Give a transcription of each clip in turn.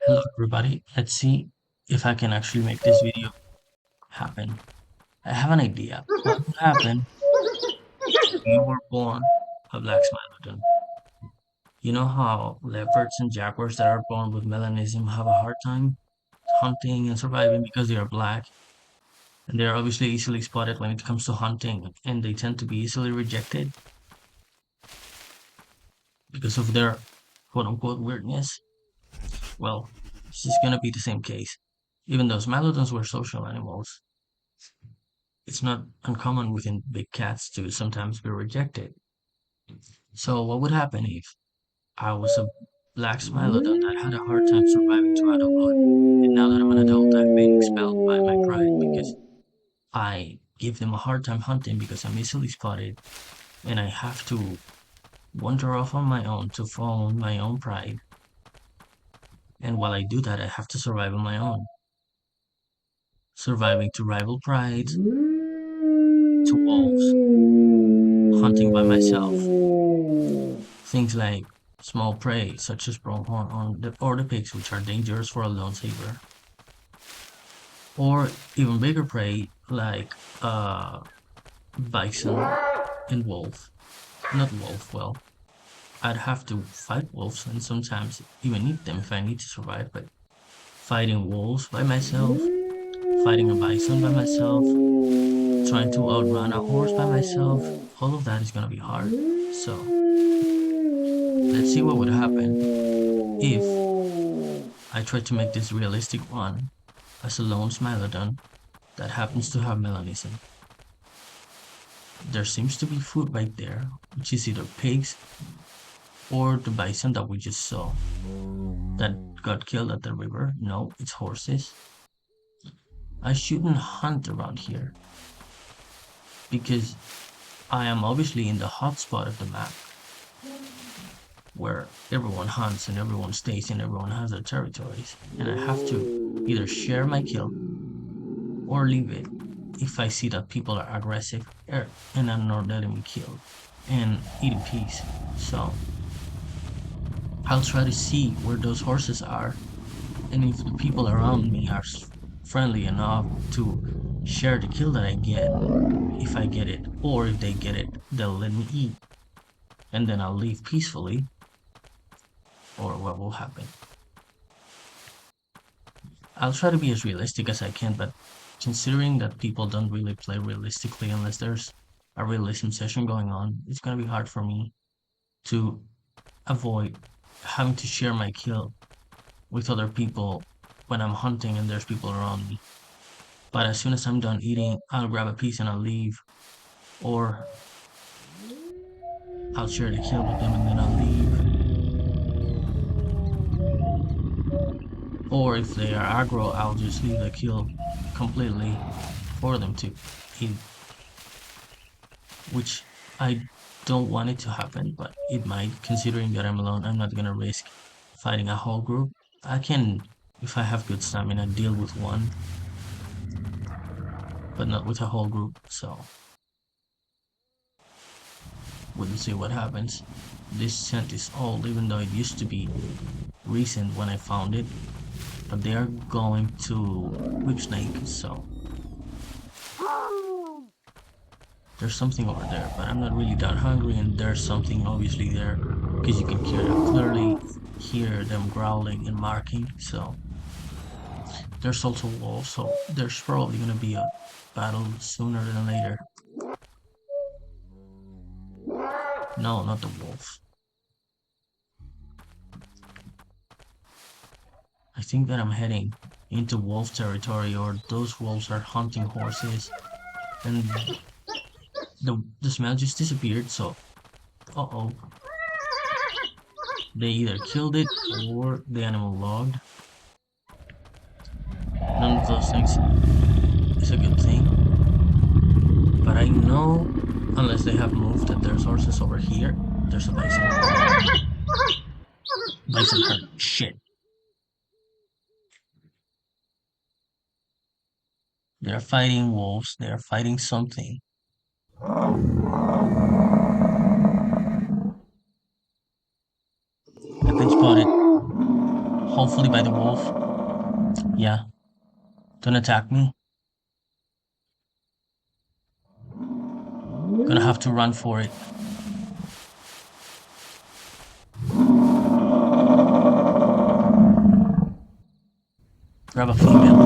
Hello everybody, let's see if I can actually make this video happen. I have an idea. What would happen if you were born a black Smilodon? You know how leopards and jaguars that are born with melanism have a hard time hunting and surviving because they are black, and they are obviously easily spotted when it comes to hunting, and they tend to be easily rejected because of their quote-unquote weirdness? Well, this is gonna be the same case. Even though Smilodons were social animals, it's not uncommon within big cats to sometimes be rejected. So what would happen if I was a black Smilodon that had a hard time surviving to adulthood, and now that I'm an adult, I've been expelled by my pride because I give them a hard time hunting because I'm easily spotted, and I have to wander off on my own to phone my own pride. And while I do that, I have to survive on my own, surviving to rival prides, to wolves, hunting by myself. Things like small prey, such as pronghorn or the pigs, which are dangerous for a lone saber, or even bigger prey like bison and wolf. Not wolf, well, I'd have to fight wolves and sometimes even eat them if I need to survive, but fighting wolves by myself, fighting a bison by myself, trying to outrun a horse by myself, all of that is going to be hard. So let's see what would happen if I try to make this realistic one as a lone Smilodon that happens to have melanism. There seems to be food right there, which is either pigs or the bison that we just saw that got killed at the river. No, it's horses. I shouldn't hunt around here because I am obviously in the hotspot of the map where everyone hunts and everyone stays and everyone has their territories. And I have to either share my kill or leave it if I see that people are aggressive and I'm not letting me kill and eat in peace. So I'll try to see where those horses are and if the people around me are friendly enough to share the kill that I get, if I get it, or if they get it, they'll let me eat and then I'll leave peacefully, or what will happen. I'll try to be as realistic as I can, but considering that people don't really play realistically unless there's a realism session going on, it's gonna be hard for me to avoid having to share my kill with other people when I'm hunting and there's people around me. But as soon as I'm done eating, I'll grab a piece and I'll leave, or I'll share the kill with them and then I'll leave. Or if they are aggro, I'll just leave the kill completely for them to eat, which I don't want it to happen, but it might, considering that I'm alone. I'm not gonna risk fighting a whole group. I can, if I have good stamina, deal with one, but not with a whole group, so we'll see what happens. This scent is old, even though it used to be recent when I found it, but they are going to whip snake, so there's something over there, but I'm not really that hungry, and there's something obviously there because you can clearly hear them growling and marking. So there's also wolves, so there's probably gonna be a battle sooner than later. No, not the wolves. I think that I'm heading into wolf territory, or those wolves are hunting horses, and the smell just disappeared. So, uh-oh, they either killed it or the animal logged. None of those things is a good thing. But I know, unless they have moved, that there's horses over here. There's a bison. Bison hurt. Shit. They're fighting wolves. They're fighting something. I've been spotted. hopefully by the wolf. Yeah, don't attack me. Gonna have to run for it. Grab a female.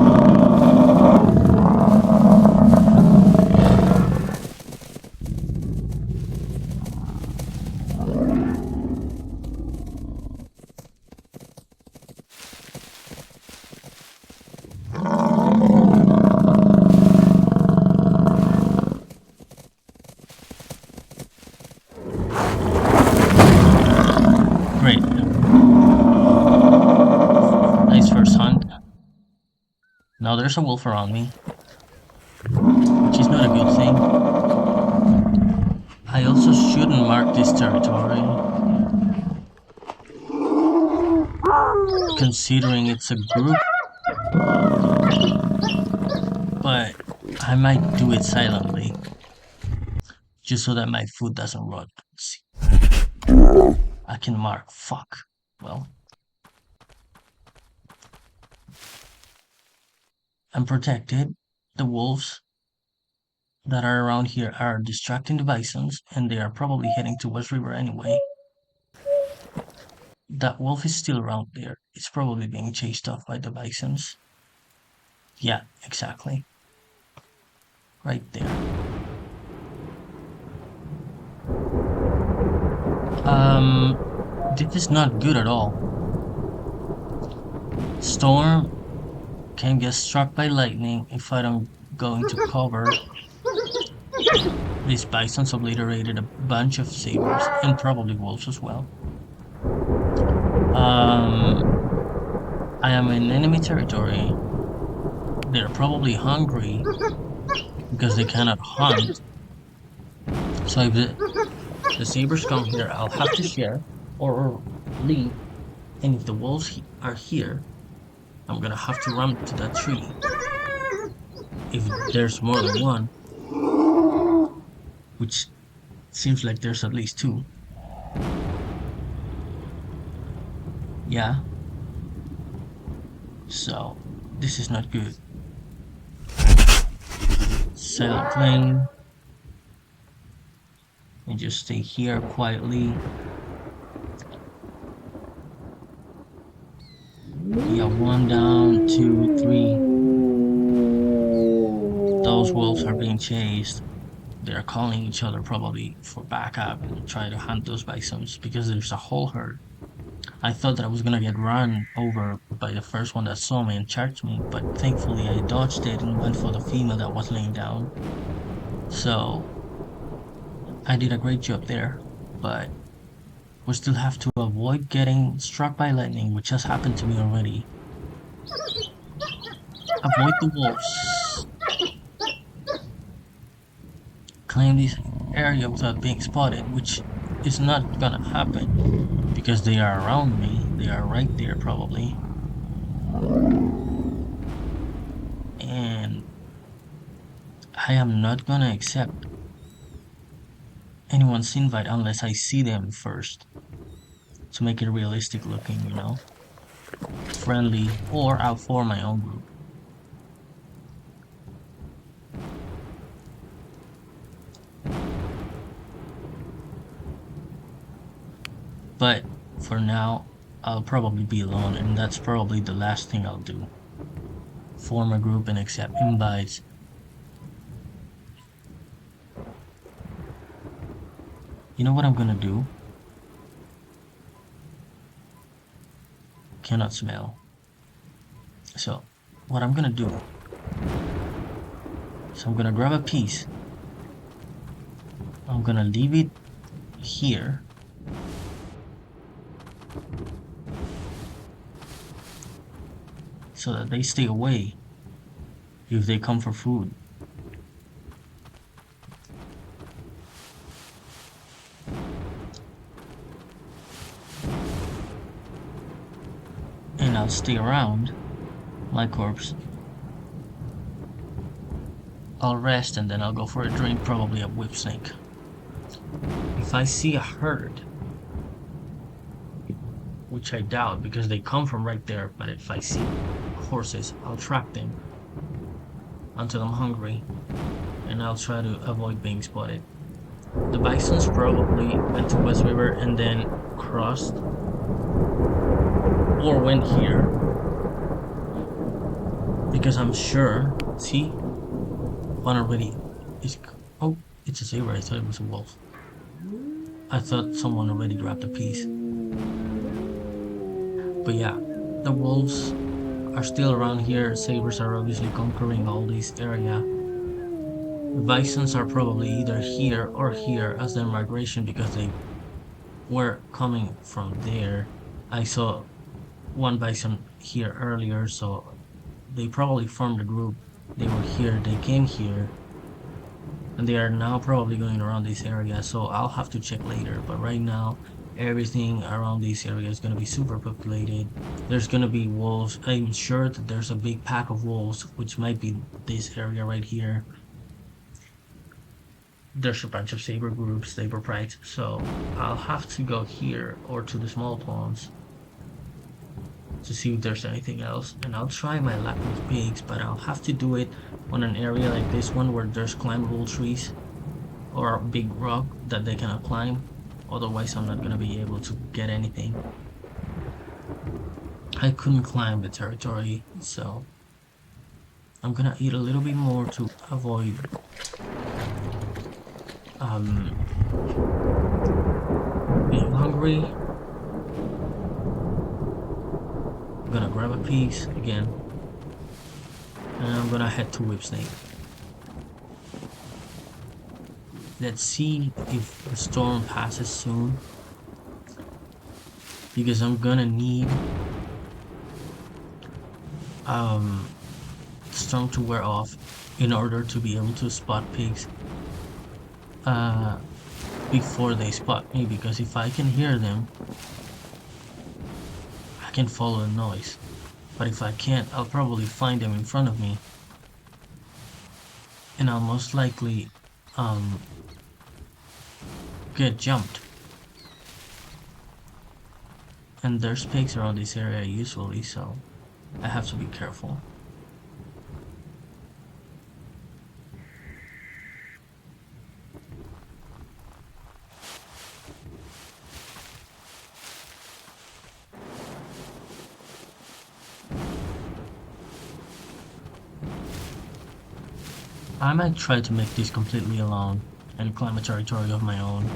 Great. Nice first hunt. Now there's a wolf around me, which is not a good thing. I also shouldn't mark this territory, considering it's a group, but I might do it silently, just so that my food doesn't rot. See, I can mark. Fuck. Well, I'm protected. The wolves that are around here are distracting the bisons, and they are probably heading towards river anyway. That wolf is still around there. It's probably being chased off by the bisons. Yeah, exactly. Right there. This is not good at all. Storm can get struck by lightning if I don't go into cover. These bisons obliterated a bunch of sabers and probably wolves as well. I am in enemy territory. They're probably hungry because they cannot hunt. So if the sabers come here, I'll have to share or leave. And if the wolves are here, I'm gonna have to run to that tree. If there's more than one, which seems like there's at least two. Yeah. So this is not good. Silent plane. And just stay here quietly. Yeah, one down, two, three. Those wolves are being chased. They're calling each other probably for backup and try to hunt those bisons because there's a whole herd. I thought that I was gonna get run over by the first one that saw me and charged me, but thankfully I dodged it and went for the female that was laying down. So I did a great job there, but we still have to avoid getting struck by lightning, which has happened to me already. Avoid the wolves. Claim this area without being spotted, which is not gonna happen because they are around me. They are right there probably. And I am not gonna accept anyone's invite unless I see them first to make it realistic looking, you know? Friendly, or I'll form my own group. But for now, I'll probably be alone, and that's probably the last thing I'll do. Form a group and accept invites. You know what I'm gonna do? Cannot smell. So, what I'm gonna do is I'm gonna grab a piece. I'm gonna leave it here. So that they stay away if they come for food. And I'll stay around my corpse. I'll rest and then I'll go for a drink, probably a whip snake. If I see a herd, which I doubt because they come from right there. But if I see horses, I'll track them until I'm hungry, and I'll try to avoid being spotted. The bisons probably went to West River and then crossed or went here because I'm sure. See, one already is. Oh, it's a zebra. I thought it was a wolf. I thought someone already grabbed a piece. But yeah, the wolves are still around here. Sabers are obviously conquering all this area. The bisons are probably either here or here as their migration because they were coming from there. I saw one bison here earlier, so they probably formed a group. They were here, they came here, and they are now probably going around this area. So I'll have to check later. But right now, everything around this area is going to be super populated. There's going to be wolves. I'm sure that there's a big pack of wolves, which might be this area right here. There's a bunch of saber groups, saber prides. So I'll have to go here or to the small ponds to see if there's anything else. And I'll try my luck with pigs, but I'll have to do it on an area like this one where there's climbable trees or a big rock that they cannot climb. Otherwise, I'm not going to be able to get anything. I couldn't climb the territory, so I'm going to eat a little bit more to avoid being hungry. I'm going to grab a piece again, and I'm going to head to Whipsnake. Let's see if the storm passes soon, because I'm gonna need the storm to wear off in order to be able to spot pigs before they spot me, because if I can hear them, I can follow the noise. But if I can't, I'll probably find them in front of me, and I'll most likely get jumped. And there's pigs around this area usually, so I have to be careful. I might try to make this completely alone and climb a territory of my own.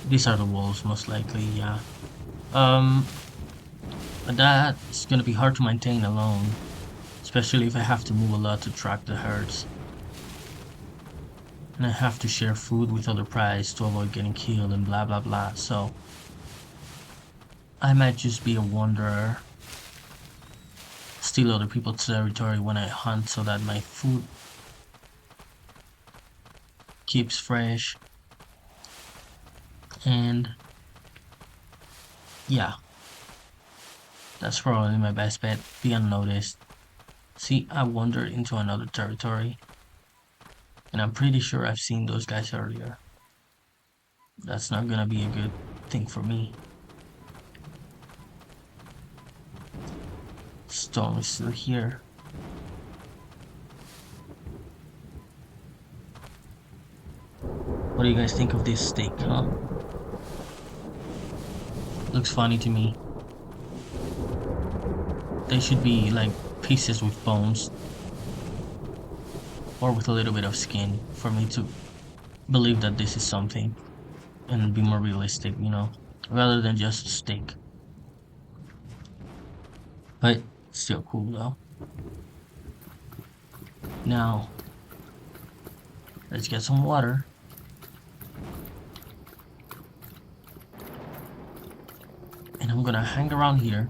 These are the wolves, most likely, yeah. But that's gonna be hard to maintain alone, especially if I have to move a lot to track the herds. And I have to share food with other prides to avoid getting killed and blah blah blah, so I might just be a wanderer, steal other people's territory when I hunt so that my food keeps fresh, and yeah, that's probably my best bet. Be unnoticed. See, I wandered into another territory, and I'm pretty sure I've seen those guys earlier. That's not gonna be a good thing for me. Storm is still here. What do you guys think of this steak, huh? Looks funny to me. They should be like pieces with bones or with a little bit of skin for me to believe that this is something and be more realistic, rather than just steak. But still cool though. Now, let's get some water. And I'm gonna hang around here.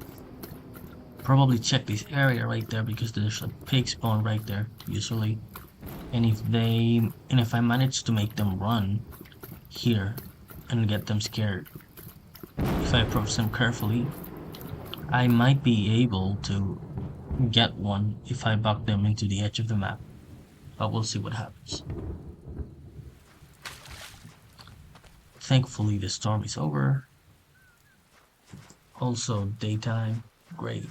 Probably check this area right there because there's a pig spawn right there, usually. And if I manage to make them run here and get them scared, if I approach them carefully, I might be able to get one if I back them into the edge of the map. But we'll see what happens. Thankfully, the storm is over. Also, daytime, great.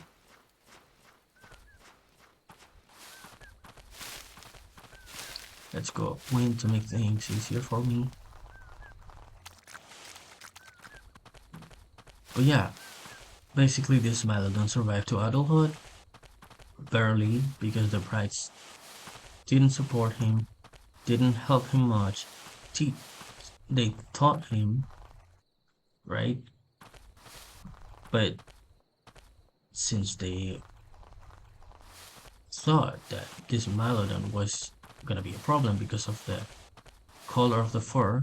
Let's go wind to make things easier for me. But yeah, basically this Smilodon survived to adulthood, barely, because the prides didn't support him, didn't help him much. They taught him, right? But since they thought that this Smilodon was gonna be a problem because of the color of the fur,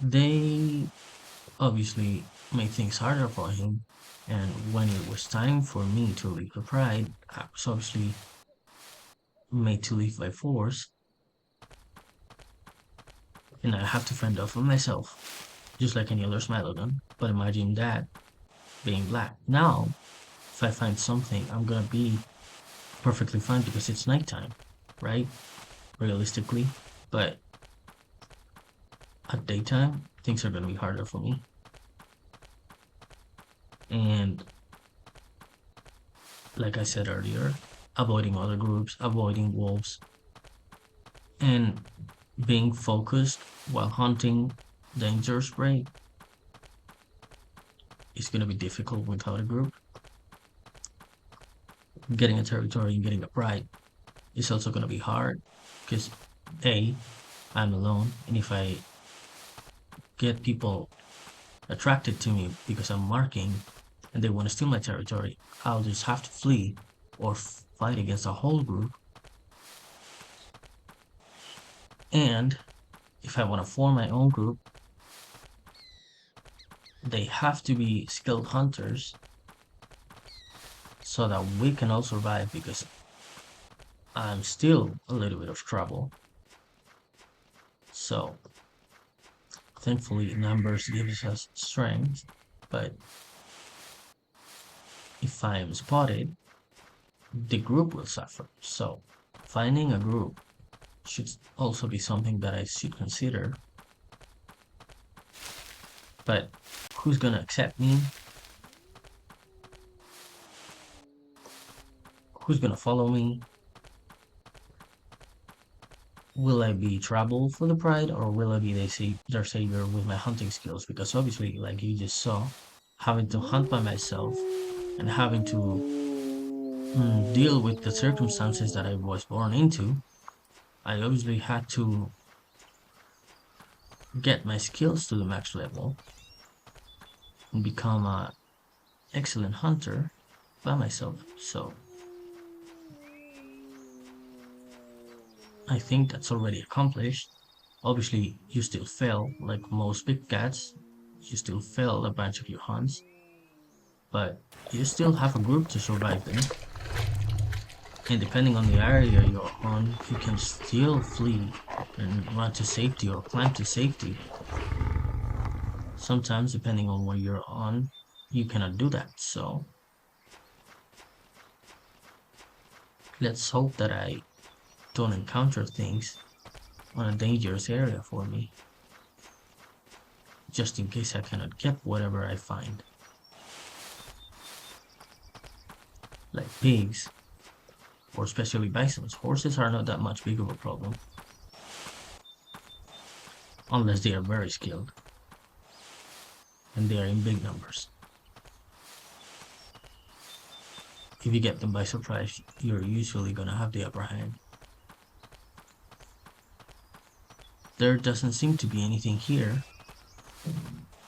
they obviously made things harder for him. And when it was time for me to leave the pride, I was obviously made to leave by force, and I have to fend off on myself, just like any other Smilodon. But imagine that being black. Now, if I find something, I'm gonna be perfectly fine because it's nighttime, right? Realistically. But at daytime, things are gonna be harder for me. And like I said earlier, avoiding other groups, avoiding wolves, and being focused while hunting dangerous prey is going to be difficult without a group. Getting a territory and getting a pride is also going to be hard because A, I'm alone, and if I get people attracted to me because I'm marking and they want to steal my territory, I'll just have to flee or fight against a whole group. And if I want to form my own group, they have to be skilled hunters so that we can all survive because I'm still a little bit of trouble. So thankfully numbers gives us strength, but if I am spotted, the group will suffer. So finding a group should also be something that I should consider. But who's gonna accept me? Who's gonna follow me? Will I be trouble for the pride or will I be their savior with my hunting skills? Because obviously, like you just saw, having to hunt by myself and having to deal with the circumstances that I was born into, I obviously had to get my skills to the max level and become an excellent hunter by myself. So I think that's already accomplished. Obviously, you still fail, like most big cats, you still fail a bunch of your hunts, but you still have a group to survive them. And depending on the area you're on, you can still flee and run to safety or climb to safety. Sometimes, depending on where you're on, you cannot do that. So let's hope that I don't encounter things on a dangerous area for me, just in case I cannot get whatever I find. Like pigs, or especially bisons. Horses are not that much big of a problem, unless they are very skilled and they are in big numbers. If you get them by surprise, you're usually gonna have the upper hand. There doesn't seem to be anything here,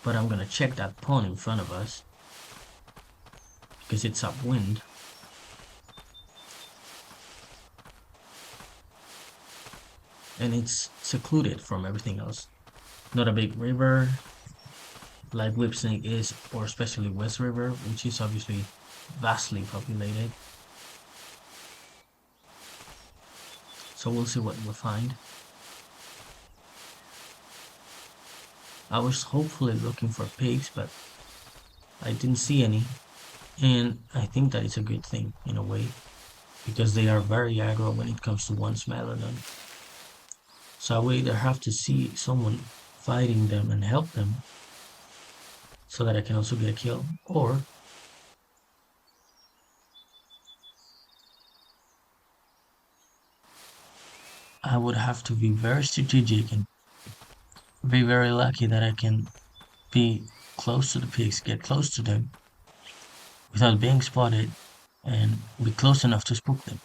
but I'm gonna check that pond in front of us because it's upwind. And it's secluded from everything else. Not a big river like Whipsnake is, or especially West River, which is obviously vastly populated. So we'll see what we'll find. I was hopefully looking for pigs, but I didn't see any. And I think that is a good thing in a way, because they are very aggro when it comes to one Smilodon. So I will either have to see someone fighting them and help them, so that I can also get a kill. Or I would have to be very strategic and be very lucky that I can be close to the pigs, get close to them without being spotted, and be close enough to spook them,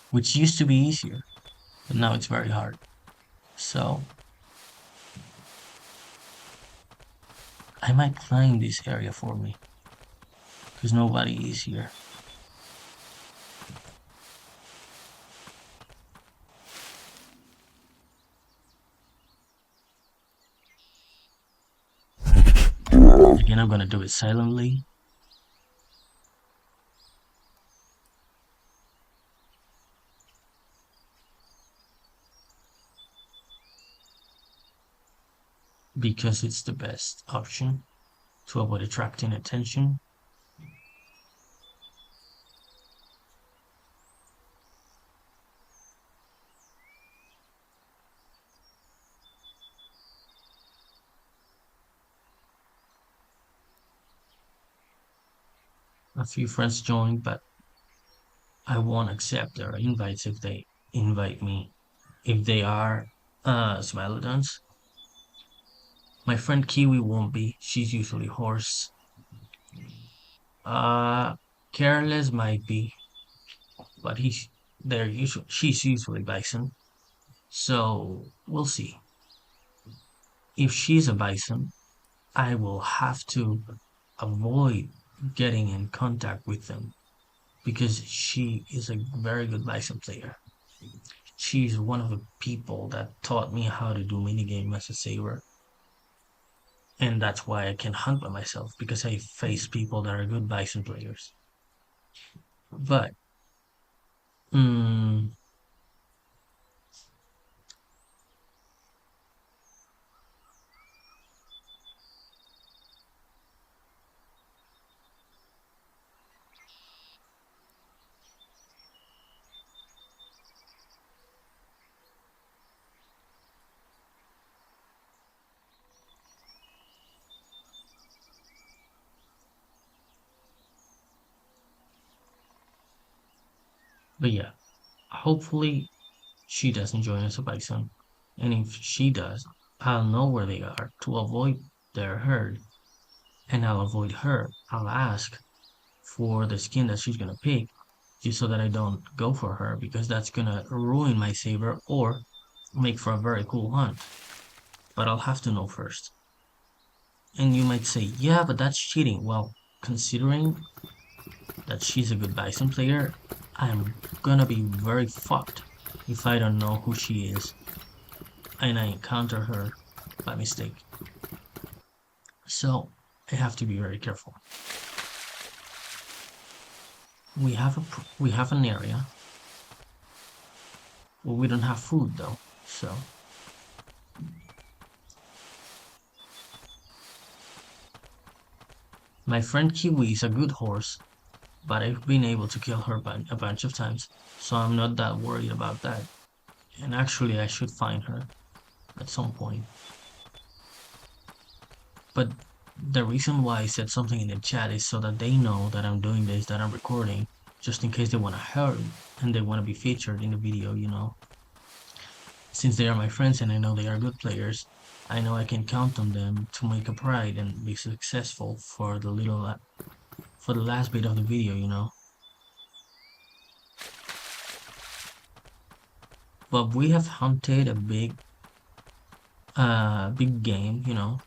which used to be easier, but now it's very hard. So I might claim this area for me, because nobody is here. Again, I'm gonna do it silently, because it's the best option to avoid attracting attention. A few friends joined, but I won't accept their invites if they invite me. If they are Smilodons, my friend Kiwi won't be. She's usually horse. Uh, Careless might be, but she's usually bison. So we'll see. If she's a bison, I will have to avoid getting in contact with them because she is a very good bison player. She's one of the people that taught me how to do minigame as a saver. And that's why I can hunt by myself because I face people that are good bison players. But mm, but yeah, hopefully she doesn't join as a bison. And if she does, I'll know where they are to avoid their herd. And I'll avoid her. I'll ask for the skin that she's gonna pick just so that I don't go for her because that's gonna ruin my saber or make for a very cool hunt. But I'll have to know first. And you might say, yeah, but that's cheating. Well, considering that she's a good bison player, I'm gonna be very fucked if I don't know who she is and I encounter her by mistake. So I have to be very careful. We have an area. Well, we don't have food though, so my friend Kiwi is a good horse, but I've been able to kill her a bunch of times, so I'm not that worried about that. And actually, I should find her at some point. But the reason why I said something in the chat is so that they know that I'm doing this, that I'm recording, just in case they want to hear and they want to be featured in the video. Since they are my friends and I know they are good players, I know I can count on them to make a pride and be successful for for the last bit of the video. But we have hunted a big game.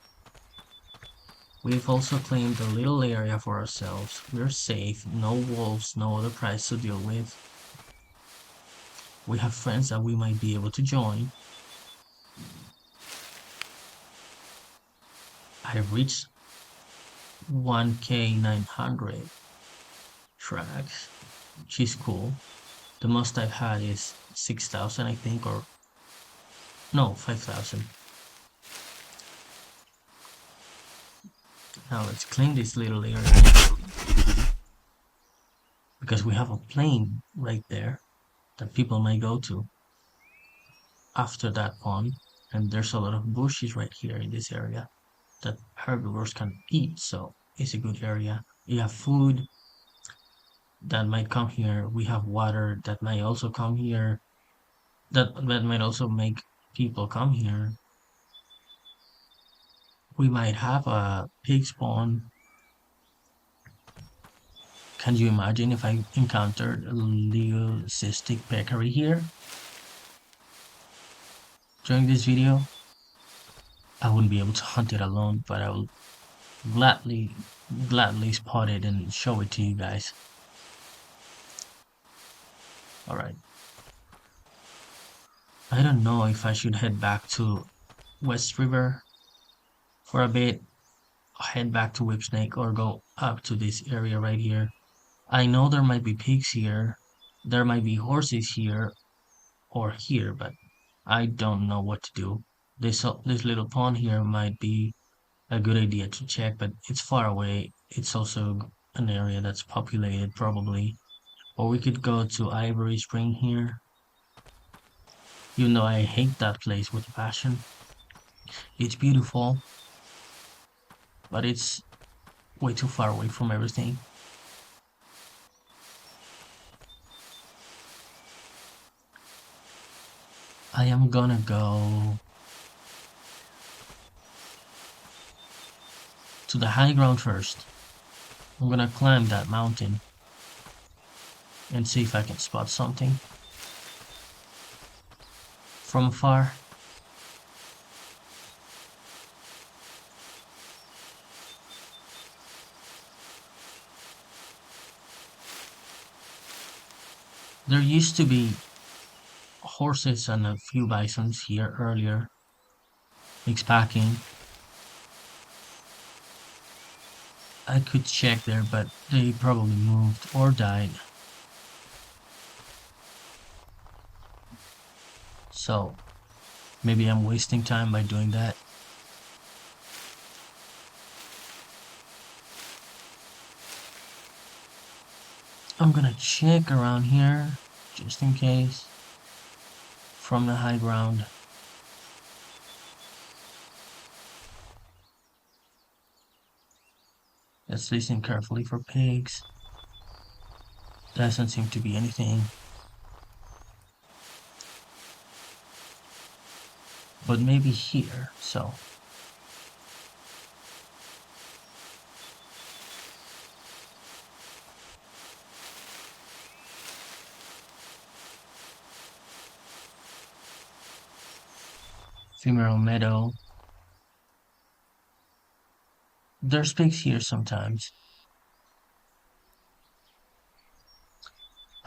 We've also claimed a little area for ourselves. We're safe, no wolves, no other prize to deal with. We have friends that we might be able to join. I've reached 1k 900 tracks, which is cool. The most I've had is 6,000, I think, or no, 5,000. Now let's claim this little area because we have a plane right there that people might go to after that pond, and there's a lot of bushes right here in this area. that herbivores can eat, so it's a good area. You have food that might come here. We have water that might also come here. That might also make people come here. We might have a pig spawn. Can you imagine if I encountered a leucistic peccary here during this video? I wouldn't be able to hunt it alone, but I will gladly spot it and show it to you guys. All right. I don't know if I should head back to West River for a bit, head back to Whipsnake, or go up to this area right here. I know there might be pigs here, there might be horses here or here, but I don't know what to do. This little pond here might be a good idea to check, but it's far away. It's also an area that's populated probably. Or we could go to Ivory Spring here. Even though I hate that place with passion. It's beautiful, but it's way too far away from everything. I am gonna go to the high ground first. I'm gonna climb that mountain and see if I can spot something from afar. There used to be horses and a few bisons here earlier, mixed packing. I could check there, but they probably moved or died. So maybe I'm wasting time by doing that. I'm gonna check around here just in case from the high ground. Let's listen carefully for pigs. Doesn't seem to be anything. But maybe here, so. Ephemeral meadow. There's pigs here sometimes.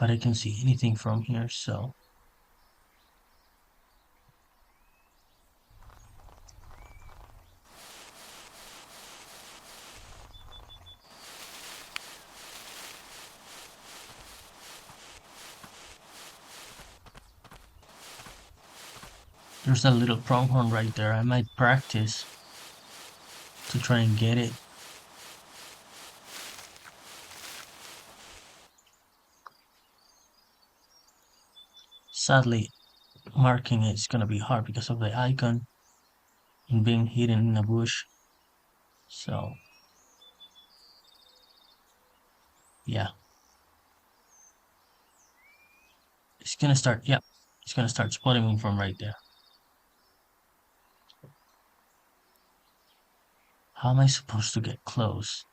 But I can see anything from here, so. There's a little pronghorn right there. I might practice to try and get it. Sadly, marking it's gonna be hard because of the icon and being hidden in a bush. So, yeah. It's gonna start, yeah. It's gonna start spotting me from right there. How am I supposed to get close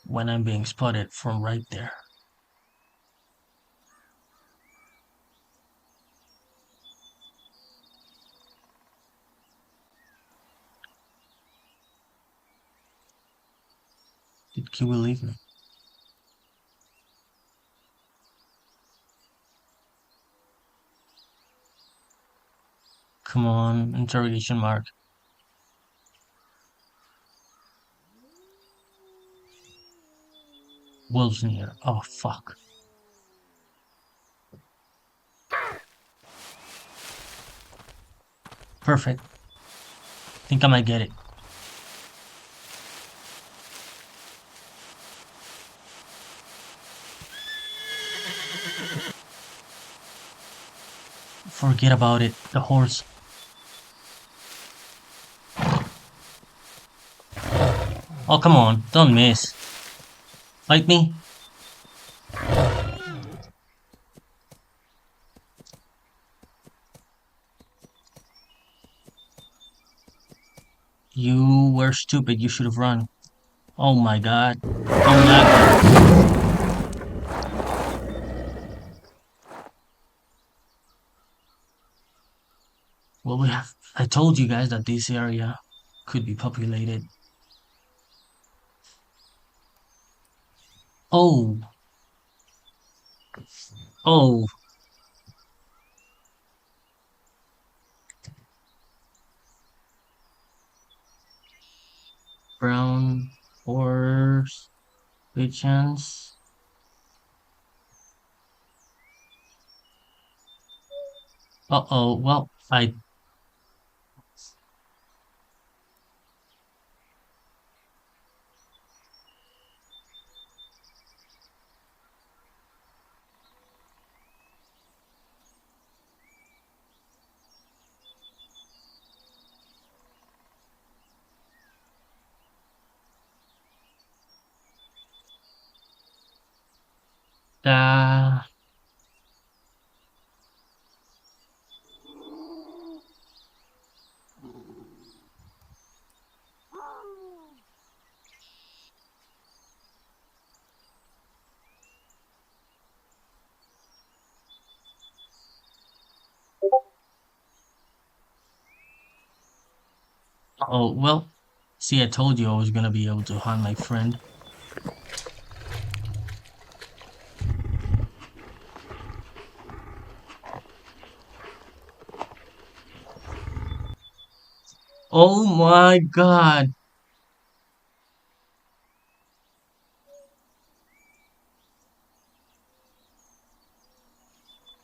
when I'm being spotted from right there? Did Kiwi leave me? Come on, interrogation mark. Wolves in here. Oh, fuck. Perfect. Think I might get it. Forget about it. The horse. Oh, come on. Don't miss. Fight me. You were stupid. You should have run. Oh my god. Don't lag me. Well, I told you guys that this area could be populated. Oh, oh, brown horse, big chance. Uh-oh, well, uh, oh, well, see, I told you I was gonna be able to hunt my friend. Oh my god.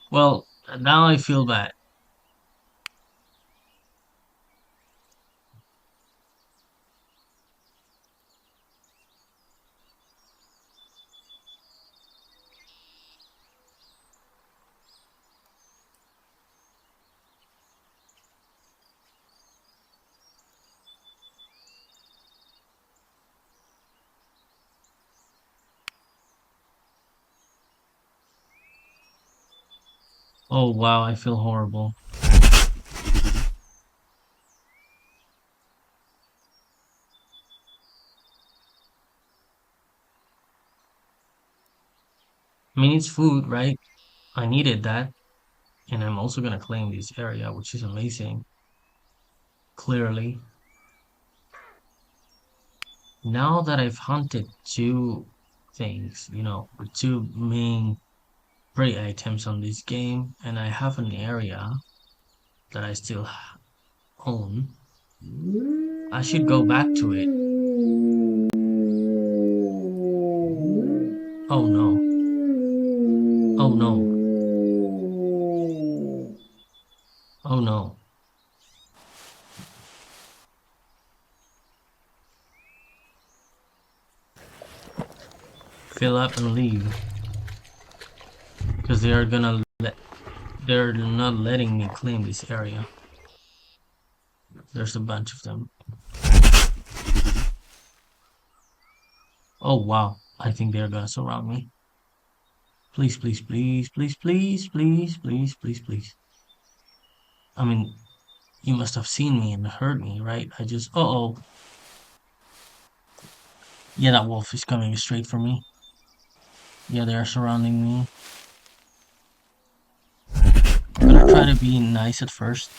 Well, now I feel bad. Oh wow, I feel horrible. I mean, it's food, right? I needed that. And I'm also gonna claim this area, which is amazing. Clearly. Now that I've hunted two things, the two main prey items on this game, and I have an area that I still own, I should go back to it. Oh no. Oh no. Oh no. Fill up and leave. Because they're not letting me claim this area. There's a bunch of them. Oh wow. I think they're gonna surround me. Please, please, please, please, please, please, please, please, please. I mean, you must have seen me and heard me, right? Uh-oh. Yeah, that wolf is coming straight for me. Yeah, they're surrounding me. I'm gonna try to be nice at first.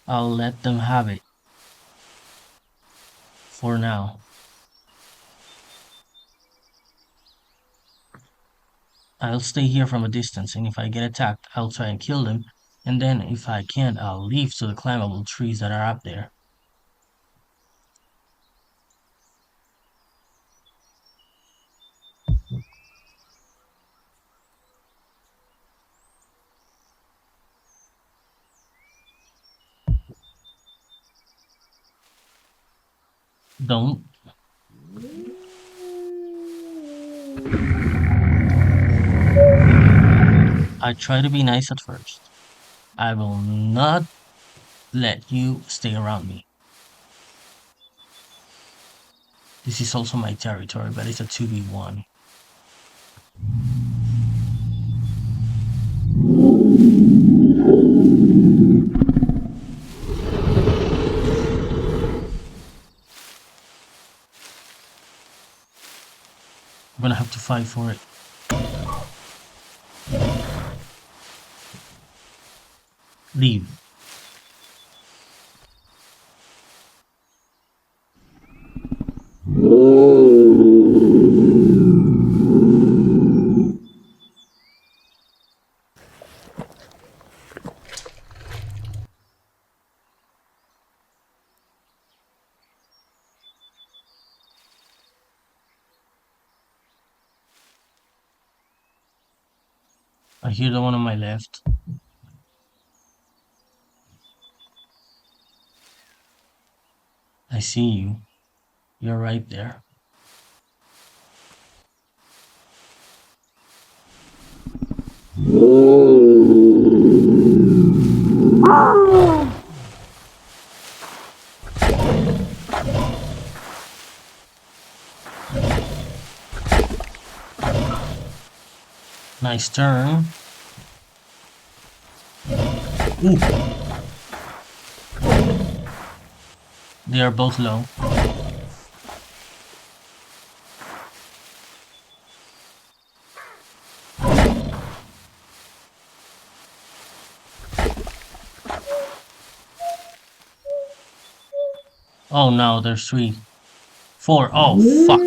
I'll let them have it for now. I'll stay here from a distance, and if I get attacked, I'll try and kill them. And then, if I can't, I'll leave to the climbable trees that are up there. Don't. I try to be nice at first. I will not let you stay around me. This is also my territory, but it's a 2v1. I'm gonna have to fight for it. Leave. I hear the one on my left. I see you. You're right there. Nice turn. Ooh. They are both low. Oh no, there's 3. 4. Oh fuck.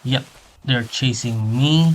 Yep, they're chasing me.